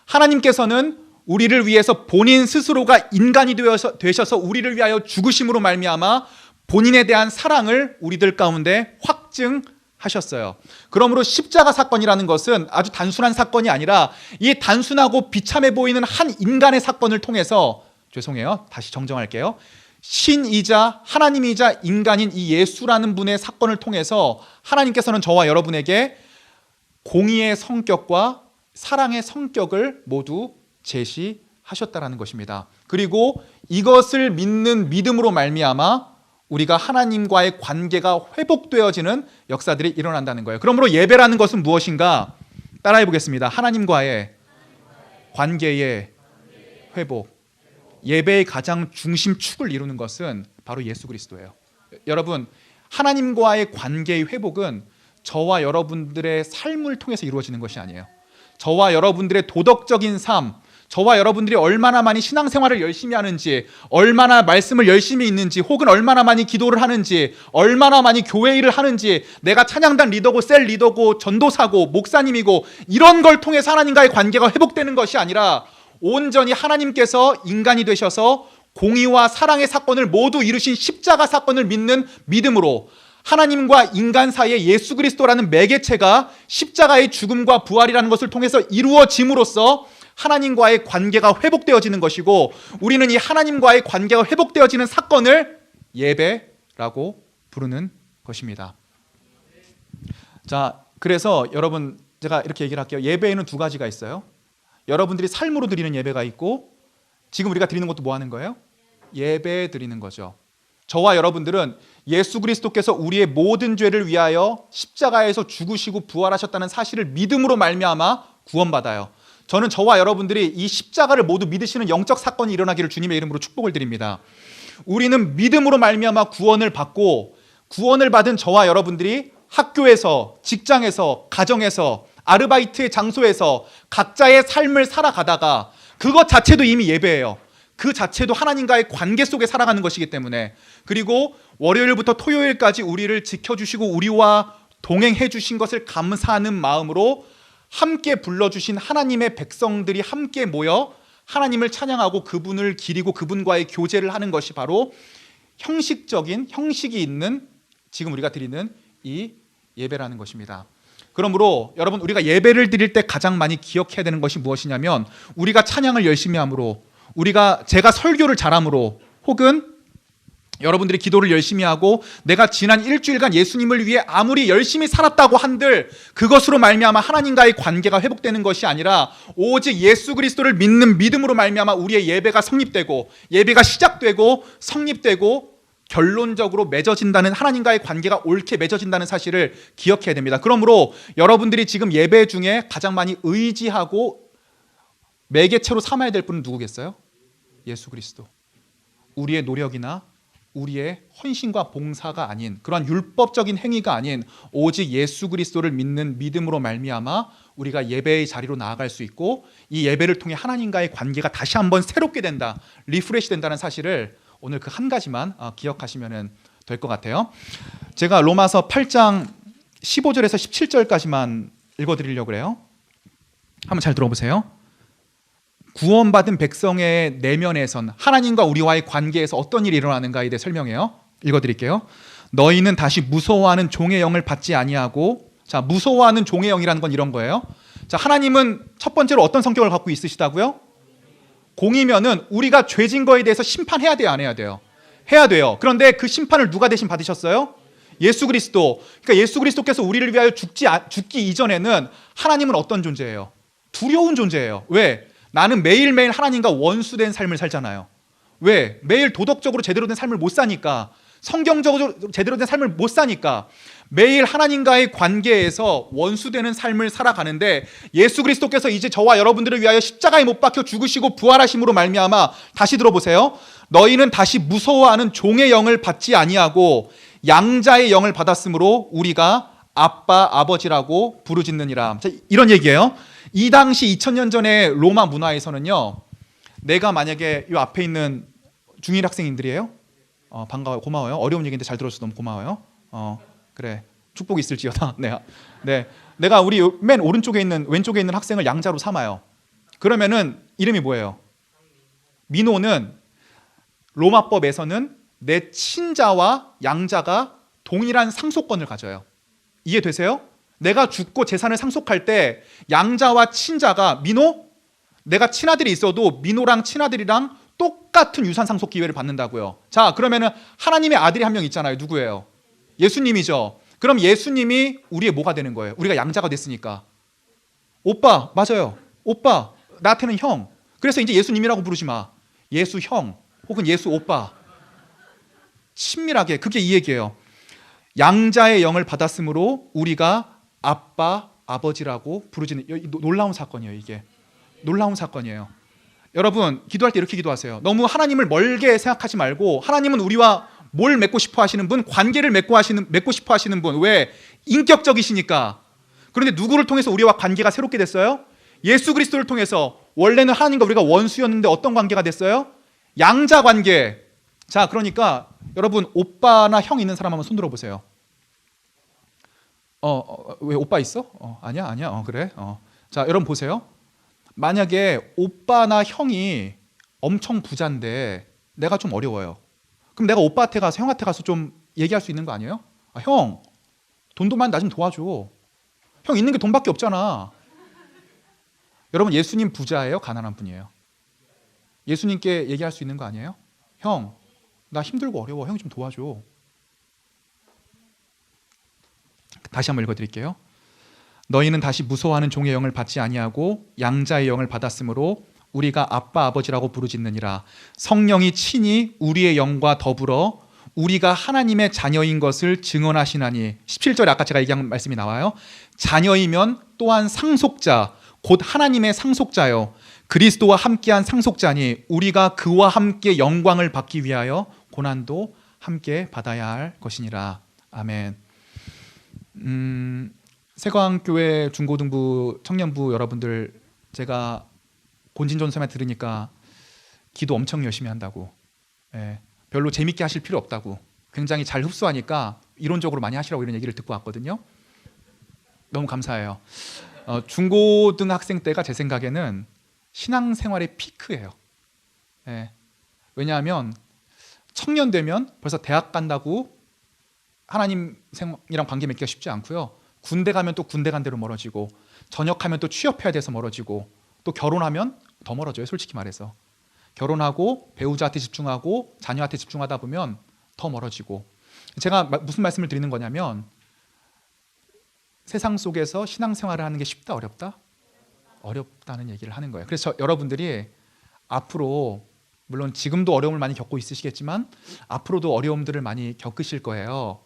하나님께서는 우리를 위해서 본인 스스로가 인간이 되셔서 우리를 위하여 죽으심으로 말미암아 본인에 대한 사랑을 우리들 가운데 확증하셨어요. 그러므로 십자가 사건이라는 것은 아주 단순한 사건이 아니라 이 단순하고 비참해 보이는 한 인간의 사건을 통해서, 죄송해요, 다시 정정할게요. 신이자 하나님이자 인간인 이 예수라는 분의 사건을 통해서 하나님께서는 저와 여러분에게 공의의 성격과 사랑의 성격을 모두 제시하셨다라는 것입니다. 그리고 이것을 믿는 믿음으로 말미암아 우리가 하나님과의 관계가 회복되어지는 역사들이 일어난다는 거예요. 그러므로 예배라는 것은 무엇인가? 따라해 보겠습니다. 하나님과의 관계의 회복. 예배의 가장 중심축을 이루는 것은 바로 예수 그리스도예요. 여러분, 하나님과의 관계의 회복은 저와 여러분들의 삶을 통해서 이루어지는 것이 아니에요. 저와 여러분들의 도덕적인 삶, 저와 여러분들이 얼마나 많이 신앙생활을 열심히 하는지, 얼마나 말씀을 열심히 읽는지, 혹은 얼마나 많이 기도를 하는지, 얼마나 많이 교회 일을 하는지, 내가 찬양단 리더고 셀 리더고 전도사고 목사님이고 이런 걸 통해서 하나님과의 관계가 회복되는 것이 아니라 온전히 하나님께서 인간이 되셔서 공의와 사랑의 사건을 모두 이루신 십자가 사건을 믿는 믿음으로 하나님과 인간 사이에 예수 그리스도라는 매개체가 십자가의 죽음과 부활이라는 것을 통해서 이루어짐으로써 하나님과의 관계가 회복되어지는 것이고, 우리는 이 하나님과의 관계가 회복되어지는 사건을 예배라고 부르는 것입니다. 자, 그래서 여러분, 제가 이렇게 얘기를 할게요. 예배에는 두 가지가 있어요. 여러분들이 삶으로 드리는 예배가 있고, 지금 우리가 드리는 것도 뭐 하는 거예요? 예배 드리는 거죠. 저와 여러분들은 예수 그리스도께서 우리의 모든 죄를 위하여 십자가에서 죽으시고 부활하셨다는 사실을 믿음으로 말미암아 구원받아요. 저는 저와 여러분들이 이 십자가를 모두 믿으시는 영적 사건이 일어나기를 주님의 이름으로 축복을 드립니다. 우리는 믿음으로 말미암아 구원을 받고, 구원을 받은 저와 여러분들이 학교에서, 직장에서, 가정에서, 아르바이트의 장소에서 각자의 삶을 살아가다가 그것 자체도 이미 예배예요. 그 자체도 하나님과의 관계 속에 살아가는 것이기 때문에, 그리고 월요일부터 토요일까지 우리를 지켜주시고 우리와 동행해 주신 것을 감사하는 마음으로 함께 불러주신 하나님의 백성들이 함께 모여 하나님을 찬양하고 그분을 기리고 그분과의 교제를 하는 것이 바로 형식적인, 형식이 있는 지금 우리가 드리는 이 예배라는 것입니다. 그러므로 여러분, 우리가 예배를 드릴 때 가장 많이 기억해야 되는 것이 무엇이냐면, 우리가 찬양을 열심히 함으로, 제가 설교를 잘함으로, 혹은 여러분들이 기도를 열심히 하고 내가 지난 일주일간 예수님을 위해 아무리 열심히 살았다고 한들 그것으로 말미암아 하나님과의 관계가 회복되는 것이 아니라 오직 예수 그리스도를 믿는 믿음으로 말미암아 우리의 예배가 성립되고, 예배가 시작되고 성립되고 결론적으로 맺어진다는, 하나님과의 관계가 옳게 맺어진다는 사실을 기억해야 됩니다. 그러므로 여러분들이 지금 예배 중에 가장 많이 의지하고 매개체로 삼아야 될 분은 누구겠어요? 예수 그리스도. 우리의 노력이나 우리의 헌신과 봉사가 아닌, 그러한 율법적인 행위가 아닌 오직 예수 그리스도를 믿는 믿음으로 말미암아 우리가 예배의 자리로 나아갈 수 있고, 이 예배를 통해 하나님과의 관계가 다시 한번 새롭게 된다, 리프레시 된다는 사실을 오늘 그 한 가지만 기억하시면 될 것 같아요. 제가 로마서 8장 15절에서 17절까지만 읽어드리려고 해요. 한번 잘 들어보세요. 구원받은 백성의 내면에선 하나님과 우리와의 관계에서 어떤 일이 일어나는가에 대해 설명해요. 읽어드릴게요. 너희는 다시 무서워하는 종의 영을 받지 아니하고, 자, 무서워하는 종의 영이라는 건 이런 거예요. 자, 하나님은 첫 번째로 어떤 성격을 갖고 있으시다고요? 공이면은 우리가 죄진 거에 대해서 심판해야 돼요, 안 해야 돼요? 해야 돼요. 그런데 그 심판을 누가 대신 받으셨어요? 예수 그리스도. 그러니까 예수 그리스도께서 우리를 위하여 죽기 이전에는 하나님은 어떤 존재예요? 두려운 존재예요. 왜? 나는 매일매일 하나님과 원수된 삶을 살잖아요. 왜? 매일 도덕적으로 제대로 된 삶을 못 사니까, 성경적으로 제대로 된 삶을 못 사니까 매일 하나님과의 관계에서 원수되는 삶을 살아가는데, 예수 그리스도께서 이제 저와 여러분들을 위하여 십자가에 못 박혀 죽으시고 부활하심으로 말미암아, 다시 들어보세요. 너희는 다시 무서워하는 종의 영을 받지 아니하고 양자의 영을 받았으므로 우리가 아빠 아버지라고 부르짖느니라. 이런 얘기예요. 이 당시 2000년 전의 로마 문화에서는요, 내가 만약에 이 앞에 있는 중1 학생님들이에요. 반가워요. 고마워요. 어려운 얘기인데 잘 들어줘서 너무 고마워요. 그래, 축복이 있을지어다. 네. 내가 우리 맨 오른쪽에 있는, 왼쪽에 있는 학생을 양자로 삼아요. 그러면은 이름이 뭐예요? 민호는 로마법에서는 내 친자와 양자가 동일한 상속권을 가져요. 이해되세요? 내가 죽고 재산을 상속할 때 양자와 친자가, 민호, 내가 친아들이 있어도 민호랑 친아들이랑 똑같은 유산 상속 기회를 받는다고요. 자, 그러면은 하나님의 아들이 한 명 있잖아요. 누구예요? 예수님이죠. 그럼 예수님이 우리의 뭐가 되는 거예요? 우리가 양자가 됐으니까. 오빠, 맞아요. 오빠, 나한테는 형. 그래서 이제 예수님이라고 부르지 마. 예수 형 혹은 예수 오빠. 친밀하게, 그게 이 얘기예요. 양자의 영을 받았으므로 우리가 아빠, 아버지라고 부르지는, 놀라운 사건이에요. 이게 놀라운 사건이에요. 여러분, 기도할 때 이렇게 기도하세요. 너무 하나님을 멀게 생각하지 말고, 하나님은 우리와 뭘 맺고 싶어 하시는 분, 관계를 맺고 싶어 하시는 분. 왜? 인격적이시니까. 그런데 누구를 통해서 우리와 관계가 새롭게 됐어요? 예수 그리스도를 통해서. 원래는 하나님과 우리가 원수였는데 어떤 관계가 됐어요? 양자 관계. 자, 그러니까 여러분, 오빠나 형 있는 사람 한번 손 들어보세요. 왜 오빠 있어? 아니야. 그래. 자, 여러분 보세요. 만약에 오빠나 형이 엄청 부자인데 내가 좀 어려워요. 그럼 내가 오빠한테 가서, 형한테 가서 좀 얘기할 수 있는 거 아니에요? 형, 돈도 많이 나 좀 도와줘. 형 있는 게 돈밖에 없잖아. 여러분, 예수님 부자예요? 가난한 분이에요? 예수님께 얘기할 수 있는 거 아니에요? 형, 나 힘들고 어려워. 형이 좀 도와줘. 다시 한번 읽어드릴게요. 너희는 다시 무서워하는 종의 영을 받지 아니하고 양자의 영을 받았으므로 우리가 아빠 아버지라고 부르짖느니라. 성령이 친히 우리의 영과 더불어 우리가 하나님의 자녀인 것을 증언하시나니. 17절에 아까 제가 얘기한 말씀이 나와요. 자녀이면 또한 상속자, 곧 하나님의 상속자요, 그리스도와 함께한 상속자니 우리가 그와 함께 영광을 받기 위하여 고난도 함께 받아야 할 것이니라. 아멘. 세광교회 중고등부 청년부 여러분들, 제가 본진전서만 들으니까 기도 엄청 열심히 한다고, 별로 재밌게 하실 필요 없다고, 굉장히 잘 흡수하니까 이론적으로 많이 하시라고 이런 얘기를 듣고 왔거든요. 너무 감사해요. 중고등학생 때가 제 생각에는 신앙생활의 피크예요. 왜냐하면 청년 되면 벌써 대학 간다고 하나님이랑 관계 맺기가 쉽지 않고요. 군대 가면 또 군대 간 대로 멀어지고, 전역하면 또 취업해야 돼서 멀어지고, 또 결혼하면 더 멀어져요. 솔직히 말해서 결혼하고 배우자한테 집중하고 자녀한테 집중하다 보면 더 멀어지고. 제가 무슨 말씀을 드리는 거냐면, 세상 속에서 신앙생활을 하는 게 쉽다 어렵다? 어렵다는 얘기를 하는 거예요. 그래서 여러분들이 앞으로, 물론 지금도 어려움을 많이 겪고 있으시겠지만 앞으로도 어려움들을 많이 겪으실 거예요.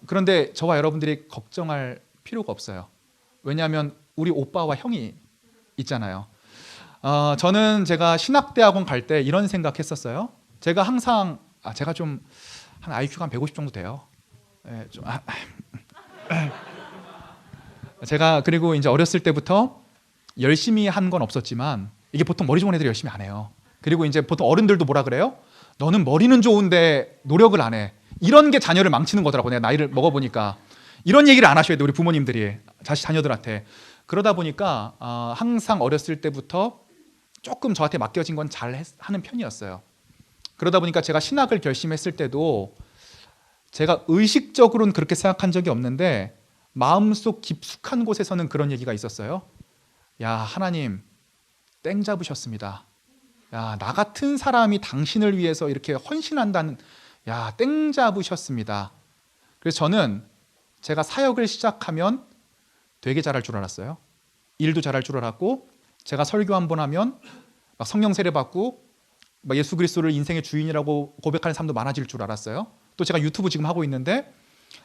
그런데 저와 여러분들이 걱정할 필요가 없어요. 왜냐하면 우리 오빠와 형이 있잖아요. 저는 제가 신학대학원 갈 때 이런 생각했었어요. 제가 항상 제가 좀 한 IQ가 한 150 정도 돼요. 제가 그리고 이제 어렸을 때부터 열심히 한 건 없었지만, 이게 보통 머리 좋은 애들이 열심히 안 해요. 그리고 이제 보통 어른들도 뭐라 그래요? 너는 머리는 좋은데 노력을 안 해. 이런 게 자녀를 망치는 거더라고. 내가 나이를 먹어보니까 이런 얘기를 안 하셔야 돼, 우리 부모님들이 자녀들한테. 그러다 보니까 항상 어렸을 때부터 조금 저한테 맡겨진 건 잘 하는 편이었어요. 그러다 보니까 제가 신학을 결심했을 때도 제가 의식적으로는 그렇게 생각한 적이 없는데 마음속 깊숙한 곳에서는 그런 얘기가 있었어요. 야, 하나님 땡 잡으셨습니다. 야, 나 같은 사람이 당신을 위해서 이렇게 헌신한다는, 야, 땡 잡으셨습니다. 그래서 저는 제가 사역을 시작하면 되게 잘할 줄 알았어요. 일도 잘할 줄 알았고, 제가 설교 한 번 하면 막 성령 세례 받고 막 예수 그리스도를 인생의 주인이라고 고백하는 사람도 많아질 줄 알았어요. 또 제가 유튜브 지금 하고 있는데,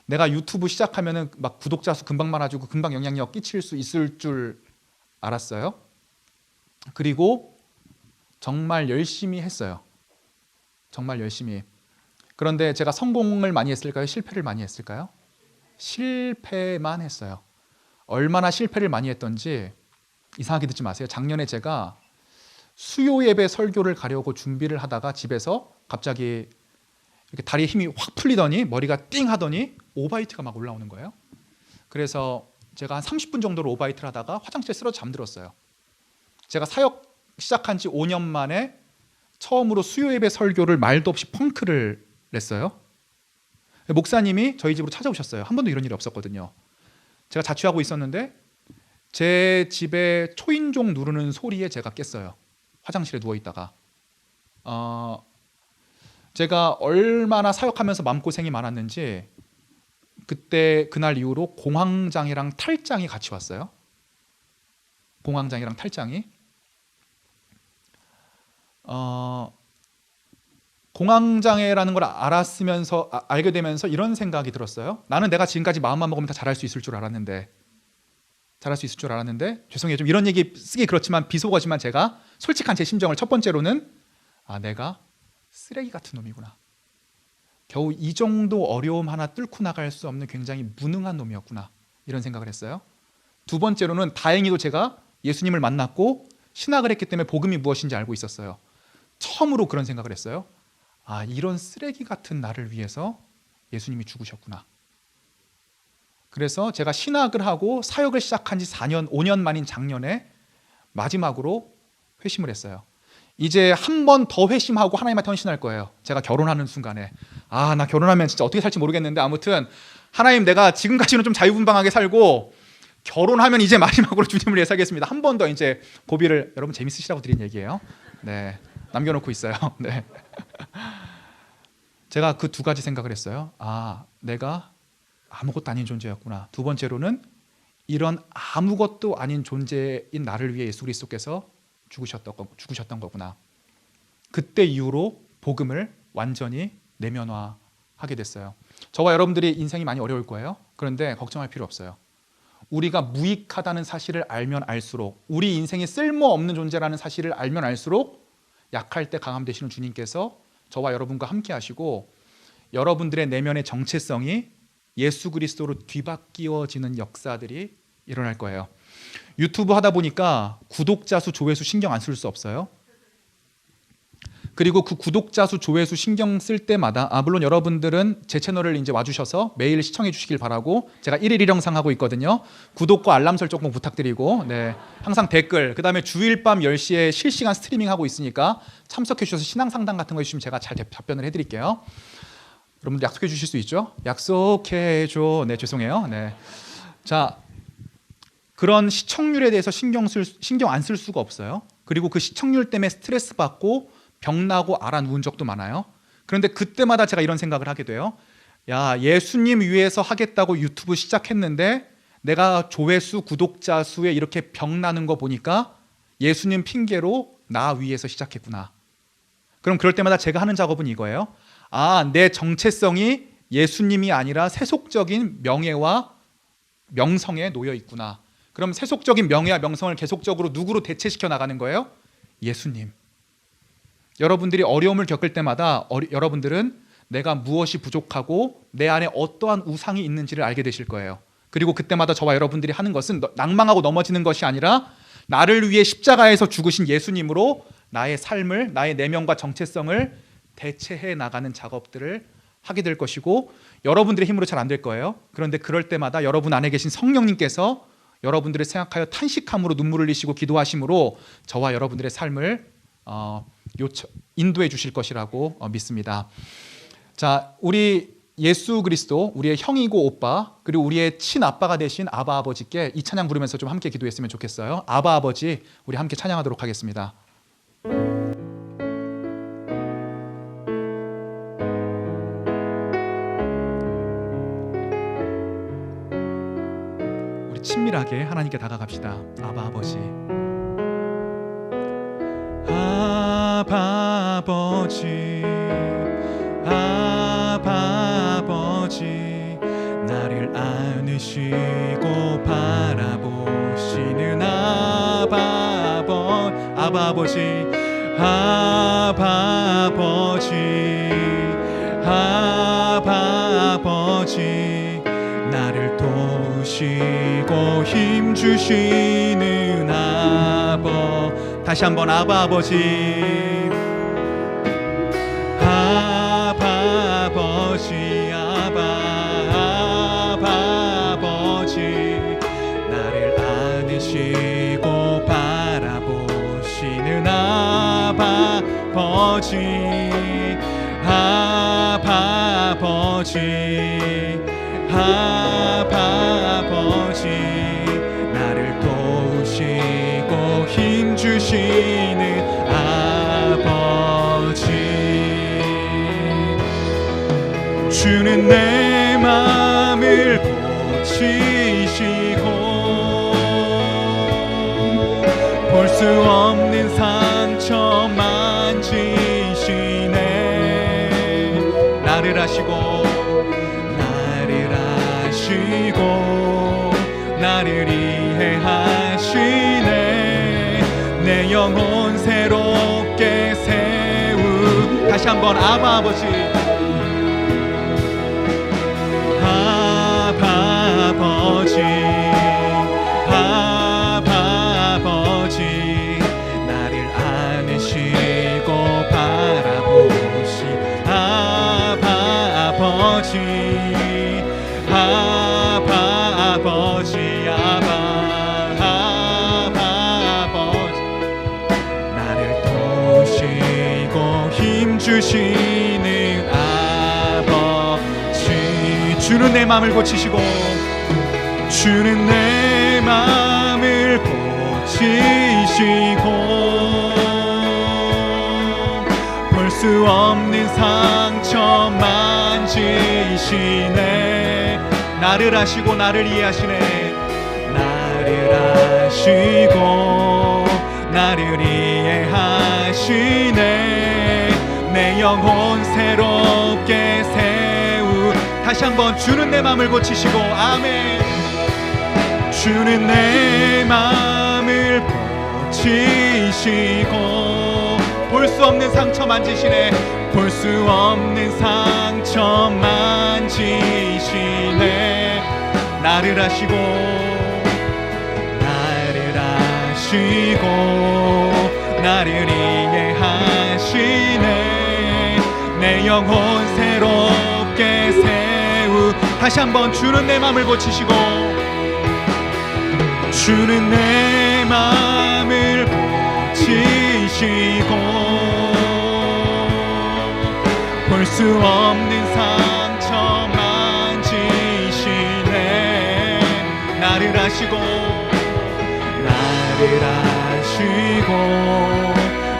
내가 유튜브 시작하면은 막 구독자 수 금방 많아지고 금방 영향력 끼칠 수 있을 줄 알았어요. 그리고 정말 열심히 했어요. 정말 열심히. 그런데 제가 성공을 많이 했을까요? 실패를 많이 했을까요? 실패만 했어요. 얼마나 실패를 많이 했던지 이상하게 듣지 마세요. 작년에 제가 수요 예배 설교를 가려고 준비를 하다가 집에서 갑자기 이렇게 다리에 힘이 확 풀리더니 머리가 띵 하더니 오바이트가 막 올라오는 거예요. 그래서 제가 한 30분 정도로 오바이트를 하다가 화장실에 쓰러져 잠들었어요. 제가 사역 시작한 지 5년 만에 처음으로 수요 예배 설교를 말도 없이 펑크를 냈어요. 목사님이 저희 집으로 찾아오셨어요. 한 번도 이런 일이 없었거든요. 제가 자취하고 있었는데 제 집에 초인종 누르는 소리에 제가 깼어요. 화장실에 누워있다가. 제가 얼마나 사역하면서 마음고생이 많았는지 그때 그날 이후로 공황장애랑 탈장이 같이 왔어요. 공황장애랑 탈장이. 공황장애라는 걸 알게 되면서 이런 생각이 들었어요. 나는 내가 지금까지 마음만 먹으면 다 잘할 수 있을 줄 알았는데, 죄송해요, 좀 이런 얘기 쓰기 그렇지만 비속어지만 제가 솔직한 제 심정을, 첫 번째로는 내가 쓰레기 같은 놈이구나. 겨우 이 정도 어려움 하나 뚫고 나갈 수 없는 굉장히 무능한 놈이었구나, 이런 생각을 했어요. 두 번째로는 다행히도 제가 예수님을 만났고 신학을 했기 때문에 복음이 무엇인지 알고 있었어요. 처음으로 그런 생각을 했어요. 이런 쓰레기 같은 나를 위해서 예수님이 죽으셨구나. 그래서 제가 신학을 하고 사역을 시작한 지 4년, 5년 만인 작년에 마지막으로 회심을 했어요. 이제 한 번 더 회심하고 하나님한테 헌신할 거예요. 제가 결혼하는 순간에 나 결혼하면 진짜 어떻게 살지 모르겠는데, 아무튼 하나님, 내가 지금까지는 좀 자유분방하게 살고 결혼하면 이제 마지막으로 주님을 위해 살겠습니다. 한 번 더 이제 고비를, 여러분 재밌으시라고 드린 얘기예요. 네, 남겨놓고 있어요. 네. 제가 그 두 가지 생각을 했어요. 내가 아무것도 아닌 존재였구나. 두 번째로는 이런 아무것도 아닌 존재인 나를 위해 예수 그리스도께서 죽으셨던 거구나. 그때 이후로 복음을 완전히 내면화하게 됐어요. 저와 여러분들이 인생이 많이 어려울 거예요. 그런데 걱정할 필요 없어요. 우리가 무익하다는 사실을 알면 알수록, 우리 인생이 쓸모없는 존재라는 사실을 알면 알수록 약할 때 강함 되시는 주님께서 저와 여러분과 함께 하시고 여러분들의 내면의 정체성이 예수 그리스도로 뒤바뀌어지는 역사들이 일어날 거예요. 유튜브 하다 보니까 구독자 수, 조회수 신경 안 쓸 수 없어요. 그리고 그 구독자 수, 조회수 신경 쓸 때마다 물론 여러분들은 제 채널을 이제 와주셔서 매일 시청해 주시길 바라고 제가 1일 1영상 하고 있거든요. 구독과 알람 설정 꼭 부탁드리고 항상 댓글, 그 다음에 주일 밤 10시에 실시간 스트리밍 하고 있으니까 참석해 주셔서 신앙 상담 같은 거 해주시면 제가 잘 답변을 해드릴게요. 여러분들 약속해 주실 수 있죠? 약속해줘. 네, 죄송해요. 네. 자, 그런 시청률에 대해서 신경 안 쓸 수가 없어요. 그리고 그 시청률 때문에 스트레스 받고 병나고 알아 누운 적도 많아요. 그런데 그때마다 제가 이런 생각을 하게 돼요. 야, 예수님 위해서 하겠다고 유튜브 시작했는데 내가 조회수, 구독자 수에 이렇게 병나는 거 보니까 예수님 핑계로 나 위해서 시작했구나. 그럼 그럴 때마다 제가 하는 작업은 이거예요. 내 정체성이 예수님이 아니라 세속적인 명예와 명성에 놓여 있구나. 그럼 세속적인 명예와 명성을 계속적으로 누구로 대체시켜 나가는 거예요? 예수님. 여러분들이 어려움을 겪을 때마다 여러분들은 내가 무엇이 부족하고 내 안에 어떠한 우상이 있는지를 알게 되실 거예요. 그리고 그때마다 저와 여러분들이 하는 것은 낭망하고 넘어지는 것이 아니라 나를 위해 십자가에서 죽으신 예수님으로 나의 삶을, 나의 내면과 정체성을 대체해 나가는 작업들을 하게 될 것이고 여러분들의 힘으로 잘 안 될 거예요. 그런데 그럴 때마다 여러분 안에 계신 성령님께서 여러분들을 생각하여 탄식함으로 눈물을 흘리시고 기도하심으로 저와 여러분들의 삶을 인도해 주실 것이라고 믿습니다. 자, 우리 예수 그리스도, 우리의 형이고 오빠, 그리고 우리의 친아빠가 되신 아바 아버지께 이 찬양 부르면서 좀 함께 기도했으면 좋겠어요. 아바 아버지, 우리 함께 찬양하도록 하겠습니다. 우리 친밀하게 하나님께 다가갑시다. 아바 아버지. 아바 아버지, 아바 아버지, 나를 안으시고 바라보시는 아바 아버지, 아바 아버지, 아바 아버지, 나를 도우시고 힘주시는 다시 한번 아바 아버지, 아바 아버지, 아바 아버지, 나를 안으시고 바라보시는 아바 아버지, 아바 아버지, 아바 아버지, 나를 도우시고 힘주시는 아버지. 주는 내 마음을 고치시고 볼 수 없는 상처 만지시네. 나를 아시고 나를 이해하시네. 내 영혼 새롭게 세우. 다시 한번 아바 아버지, 아바 아버지, 아바 아버지, 나를 안으시고 바라보시 아바 아버지, 아바 아버지, 아바 아버지, 나를 도우시고 힘주시는 아버지. 주는 내 마음을 고치시고, 주는 내 마음을 고치시고 볼 수 없는 상처 만지시네. 나를 아시고 나를 이해하시네. 나를 아시고 나를 이해하시네. 내 내 영혼 새롭게 세우. 다시 한번 주는 내 마음을 고치시고 아멘. 주는 내 마음을 고치시고 볼 수 없는 상처 만지시네. 볼 수 없는 상처 만지시네. 나를 하시고 나를 이해하시네. 내 영혼 새롭게 세우. 다시 한번 주는 내 마음을 고치시고 주는 내 마음을 고치시고 볼 수 없는 상처 만지시네. 나를 하시고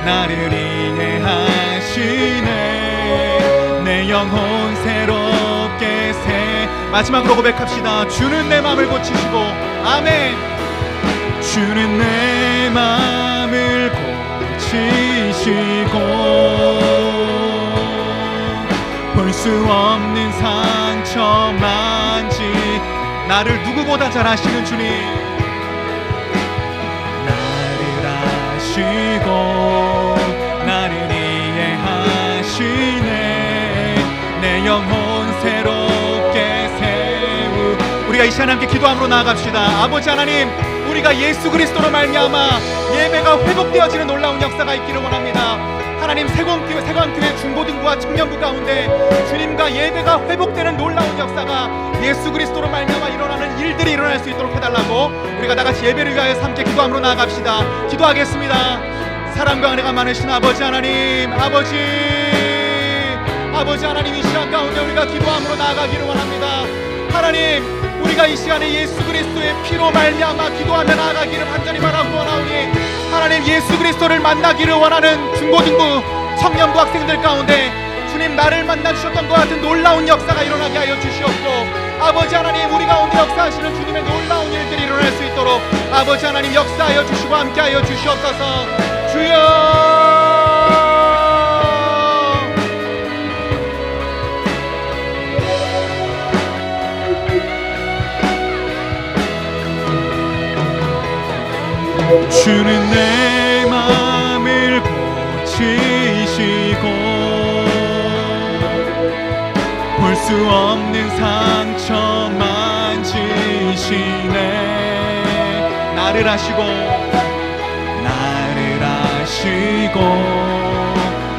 나를 이해하시네. 내 영혼 새롭게 새. 마지막으로 고백합시다. 주는 내 마음을 고치시고 아멘. 주는 내 마음을 고치시고 볼 수 없는 상처 만지. 나를 누구보다 잘 아시는 주님, 나를 이해하시네. 내 영혼 새롭게 세우. 우리가 이 시간 함께 기도함으로 나아갑시다. 아버지 하나님, 우리가 예수 그리스도로 말미암아 예배가 회복되어지는 놀라운 역사가 있기를 원합니다. 하나님, 세광교회 중고등부와 청년부 가운데 주님과 예배가 회복되는 놀라운 역사가 예수 그리스도로 말미암아 일어나는 일들이 일어날 수 있도록 해달라고 우리가 다같이 예배를 위하여 함께 기도함으로 나아갑시다. 기도하겠습니다. 사랑과 은혜가 많으신 아버지 하나님, 아버지 하나님, 이 시간 가운데 우리가 기도함으로 나아가기를 원합니다. 하나님, 우리가 이 시간에 예수 그리스도의 피로 말미암아 기도하며 나아가기를 간절히 바라고 원하오니 하나님, 예수 그리스도를 만나기를 원하는 중고등부, 청년부 학생들 가운데 주님, 나를 만나주셨던 것 같은 놀라운 역사가 일어나게 하여 주시옵고, 아버지 하나님, 우리 가운데 역사하시는 주님의 놀라운 일들이 일어날 수 있도록 아버지 하나님 역사하여 주시고 함께하여 주시옵소서. 주여, 주는 내 마음을 고치시고 볼 수 없는 상처 만지시네. 나를 하시고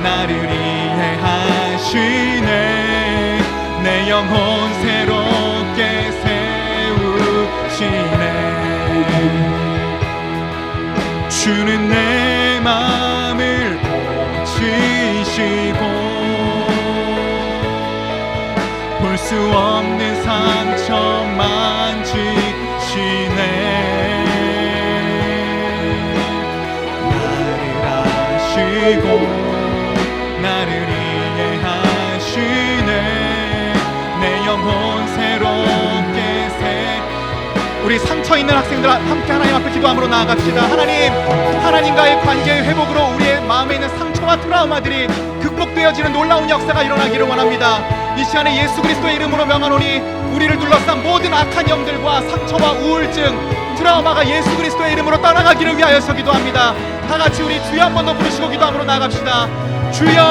나를 이해하시네. 내 영혼 새롭게 세우시네. 주는 내 마음을 고치시고 볼 수 없는 상처 만지시네. 나를 이해하시네. 내 영혼 새롭게 새. 우리 상처 있는 학생들 함께 하나님 앞에 기도함으로 나아갑시다. 하나님과의 관계의 회복으로 우리의 마음에 있는 상처와 트라우마들이 극복되어지는 놀라운 역사가 일어나기를 원합니다. 이 시간에 예수 그리스도의 이름으로 명하노니 우리를 둘러싼 모든 악한 영들과 상처와 우울증, 트라우마가 예수 그리스도의 이름으로 떠나가기를 위하여서 기도합니다. 다같이 우리 주여 한 번 더 부르시고 기도함으로 나아갑시다. 주여,